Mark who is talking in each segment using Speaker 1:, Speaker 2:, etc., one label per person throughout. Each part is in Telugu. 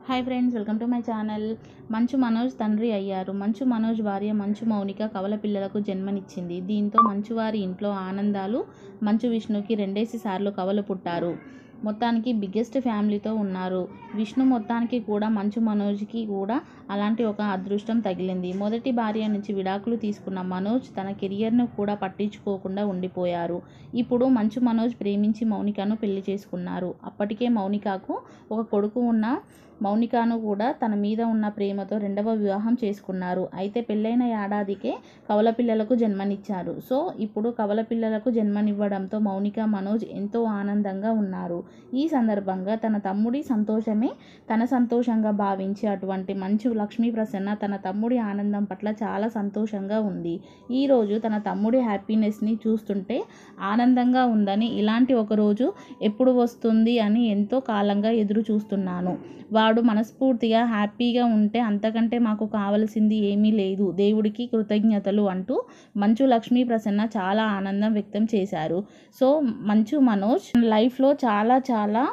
Speaker 1: Hi friends, welcome to my channel. Manchu Manoj తండ్రి అయ్యారు. మంచు మనోజ్ భార్య మంచు మౌనిక కవల పిల్లలకు జన్మనిచ్చింది. దీంతో మంచు వారి ఇంట్లో ఆనందాలు. మంచు విష్ణుకి 2 సార్లు కవలు పుట్టారు. మొత్తానికి బిగ్గెస్ట్ ఫ్యామిలీతో ఉన్నారు. విష్ణు మొత్తానికి కూడా మంచు మనోజ్కి కూడా అలాంటి ఒక అదృష్టం తగిలింది. మొదటి భార్య నుంచి విడాకులు తీసుకున్న మనోజ్ తన కెరియర్ను కూడా పట్టించుకోకుండా ఉండిపోయారు. ఇప్పుడు మంచు మనోజ్ ప్రేమించి మౌనికను పెళ్లి చేసుకున్నారు. అప్పటికే మౌనికకు ఒక కొడుకు ఉన్న మౌనికను కూడా తన మీద ఉన్న ప్రేమతో 2వ వివాహం చేసుకున్నారు. అయితే పెళ్ళైన ఏడాదికే కవల పిల్లలకు జన్మనిచ్చారు. సో ఇప్పుడు కవల పిల్లలకు జన్మనివ్వడంతో మౌనిక మనోజ్ ఎంతో ఆనందంగా ఉన్నారు. ఈ సందర్భంగా తన తమ్ముడి సంతోషమే తన సంతోషంగా భావించి అటువంటి మంచు లక్ష్మీ ప్రసన్న తన తమ్ముడి ఆనందం పట్ల చాలా సంతోషంగా ఉంది. ఈరోజు తన తమ్ముడి హ్యాపీనెస్ని చూస్తుంటే ఆనందంగా ఉందని, ఇలాంటి ఒక రోజు ఎప్పుడు వస్తుంది అని ఎంతో కాలంగా ఎదురు చూస్తున్నాను. వాడు మనస్ఫూర్తిగా హ్యాపీగా ఉంటే అంతకంటే మాకు కావలసింది ఏమీ లేదు. దేవుడికి కృతజ్ఞతలు అంటూ మంచు లక్ష్మీ ప్రసన్న చాలా ఆనందం వ్యక్తం చేశారు. సో మంచు మనోజ్ లైఫ్లో చాలా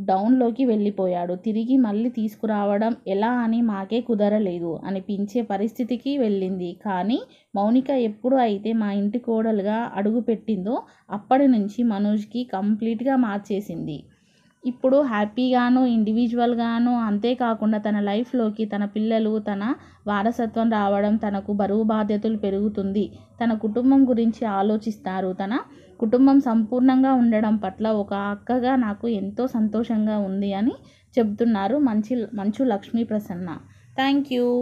Speaker 1: డౌన్లోకి వెళ్ళిపోయాడు. తిరిగి మళ్ళీ తీసుకురావడం ఎలా అని మాకే కుదరలేదు అనిపించే పరిస్థితికి వెళ్ళింది. కానీ మౌనిక ఎప్పుడు అయితే మా ఇంటి కోడలుగా అడుగుపెట్టిందో అప్పటి నుంచి మనోజ్కి కంప్లీట్గా మార్చేసింది. ఇప్పుడు హ్యాపీగాను, ఇండివిజువల్గాను, అంతేకాకుండా తన లైఫ్లోకి తన పిల్లలు, తన వారసత్వం రావడం, తనకు బరువు బాధ్యతలు పెరుగుతుంది. తన కుటుంబం గురించి ఆలోచిస్తారు. తన కుటుంబం సంపూర్ణంగా ఉండడం పట్ల ఒక అక్కగా నాకు ఎంతో సంతోషంగా ఉంది అని చెబుతున్నారు మంచు లక్ష్మీ ప్రసన్న. Thank you.